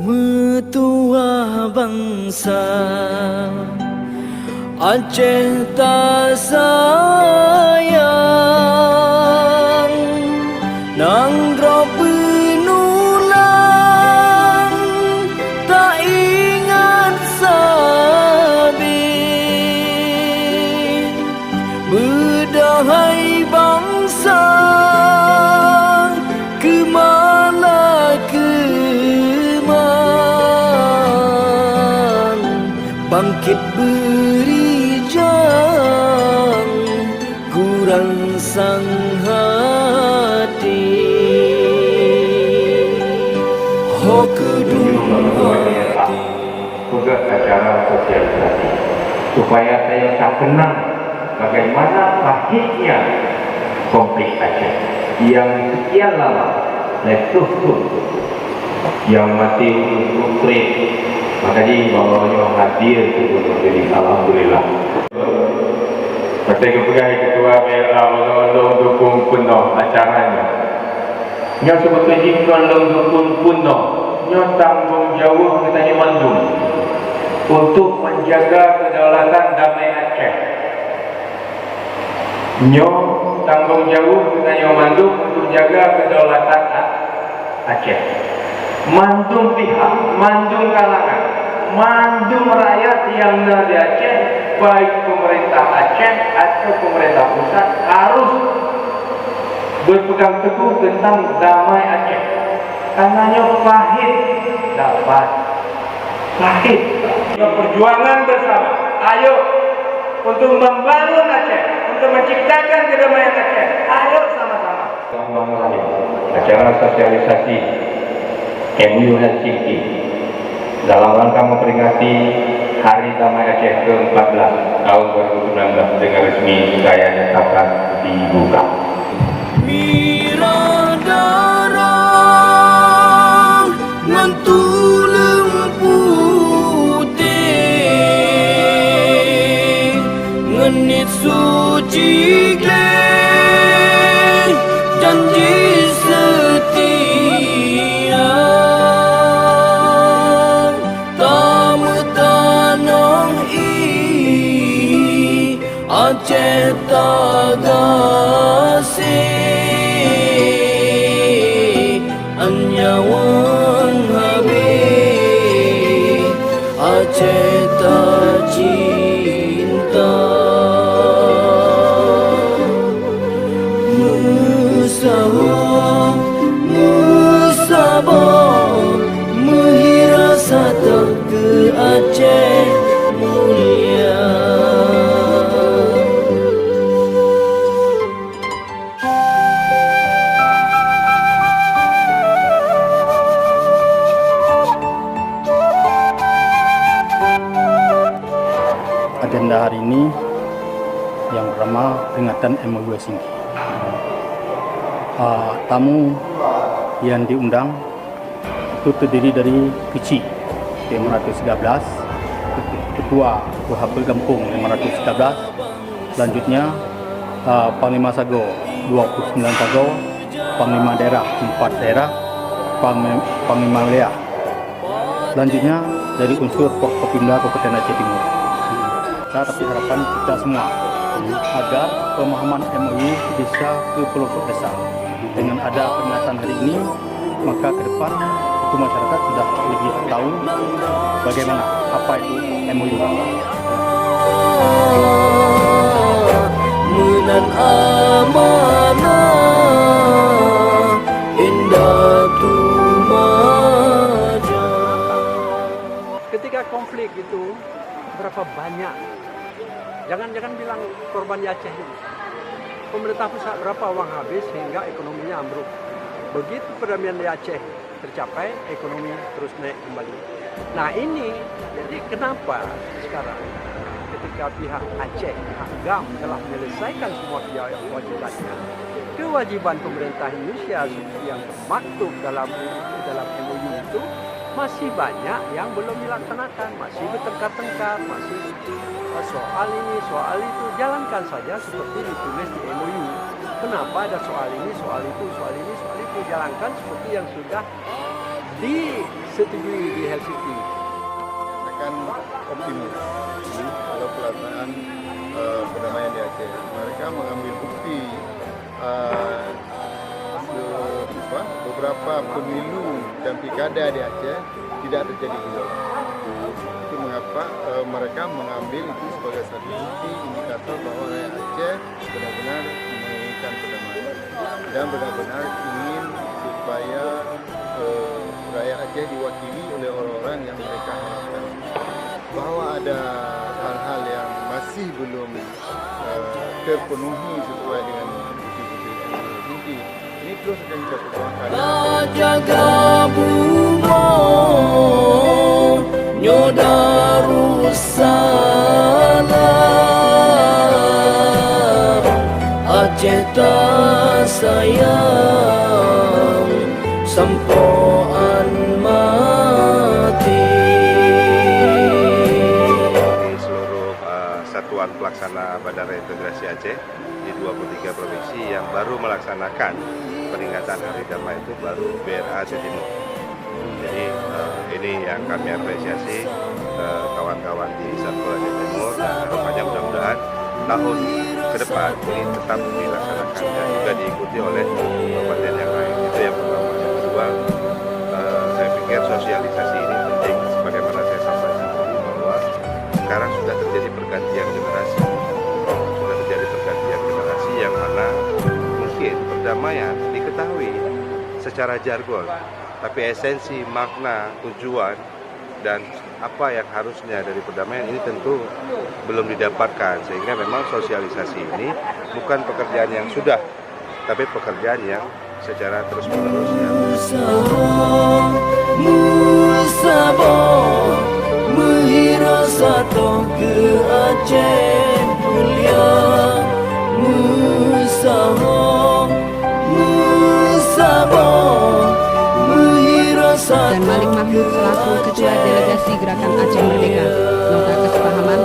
Metua bangsa Aceh tak sayang Nanggro penulang Tak ingat sabit Berdahai bangsa Kemana keman Bangkit berijang Kurang sang hati Ho kedua hati Juga acara sosialisasi supaya saya tak kenal bagaimana pahitnya konflik Aceh yang sekian lama letup yang masih konkret. Makanya bawahnya hadir untuk menjadi alhamdulillah. Partai Kepegai Ketua BLA Bawang dukung penuh acaranya. Yang sebetulnya kalau dukung penuh, yang tanggung jawab kita mandum untuk menjaga kedaulatan damai Aceh. Nyo tanggung jawab kita mandum untuk jaga kedaulatan Aceh. Mandum pihak, mandum kalangan, mandum rakyat yang ada di Aceh, baik pemerintah Aceh atau pemerintah pusat harus berpegang teguh tentang damai Aceh. Karenanya pahit dapat pahit. Perjuangan bersama. Ayo untuk membangun Aceh, untuk menciptakan kedamaian Aceh. Ayo sama-sama. Acara sosialisasi MU Helsinki dalam rangka memperingati Hari Damai Aceh ke-14 tahun 2019 dengan resmi saya nyatakan dibuka. Mirah darah ngantulem putih ngenit suci gleh janji setia tamu tanong i Aceh tagasih anyawang habis Aceh tak cinta Musabah Menghira satu ke Aceh mulia. Agenda hari ini yang pertama peringatan MOU Helsinki. Tamu yang diundang itu terdiri dari Kecil 513, Ketua WHP Gampung 513, selanjutnya Panglima Sago 29 Sago, Panglima Daerah 4 daerah, Panglima Wilayah. Selanjutnya dari unsur Forkopimda Kabupaten Aceh Timur. Tapi harapan kita semua agar pemahaman MOU bisa ke pelosok desa. Dengan ada peringatan hari ini, maka ke depan itu masyarakat sudah lebih tahu bagaimana apa itu MOU. Menan amanah indah tumaja. Ketika konflik itu berapa banyak? Jangan bilang korban di Aceh ini. Pemerintah pusat berapa uang habis sehingga ekonominya ambruk. Begitu perdamaian di Aceh tercapai, ekonomi terus naik kembali. Nah ini, jadi kenapa sekarang ketika pihak Aceh, pihak GAM telah menyelesaikan semua kewajibannya, kewajiban pemerintah Indonesia seperti yang termaktub dalam MOU itu masih banyak yang belum dilaksanakan, masih bertengkar-tengkar, masih soal ini, soal itu. Jalankan saja seperti ditulis di MOU. Kenapa ada soal ini, soal itu, soal ini, soal itu? Jalankan seperti yang sudah disetujui di Helsinki. Akan optimis kalau pelaksanaan perdamaian di Aceh. Mereka mengambil bukti beberapa pemilu dan pilkada di Aceh tidak terjadi gejolak. Itu mengapa mereka mengambil itu sebagai satu bukti indikator bahwa rakyat Aceh benar-benar menginginkan perdamaian dan benar-benar ingin supaya rakyat Aceh diwakili oleh orang-orang yang mereka harapkan. Bahwa ada hal-hal yang masih belum terpenuhi sesuai dengan bukti-bukti Helsinki. Ini terus akan kita perjuangkan. Jaga bunga Darussalam Aceh tak sayang sempoan mati. Di seluruh satuan pelaksana Bandara Integrasi Aceh di 23 provinsi yang baru melaksanakan peringatan Hari Damai itu baru BRA Aceh Timur. Jadi ini yang kami apresiasi kawan-kawan di Satpol Aceh Timur, dan harapannya mudah-mudahan tahun ke depan ini tetap dilaksanakan dan juga diikuti oleh kabupaten yang lain. Itu yang pertama. Yang kedua, saya pikir sosialisasi ini penting, sebagaimana saya sampaikan tadi, bahwa sekarang sudah terjadi pergantian generasi. Sudah terjadi pergantian generasi yang mana mungkin perdamaian diketahui secara jargon, tapi esensi, makna, tujuan, dan apa yang harusnya dari perdamaian ini tentu belum didapatkan. Sehingga memang sosialisasi ini bukan pekerjaan yang sudah, tapi pekerjaan yang secara terus-menerus ya. Musabah menghira satu ke Aceh mulia. Musabah menghira satu. Dan Malik Mahmud selaku Ketua Delegasi Gerakan Aceh Merdeka, nota kesepahaman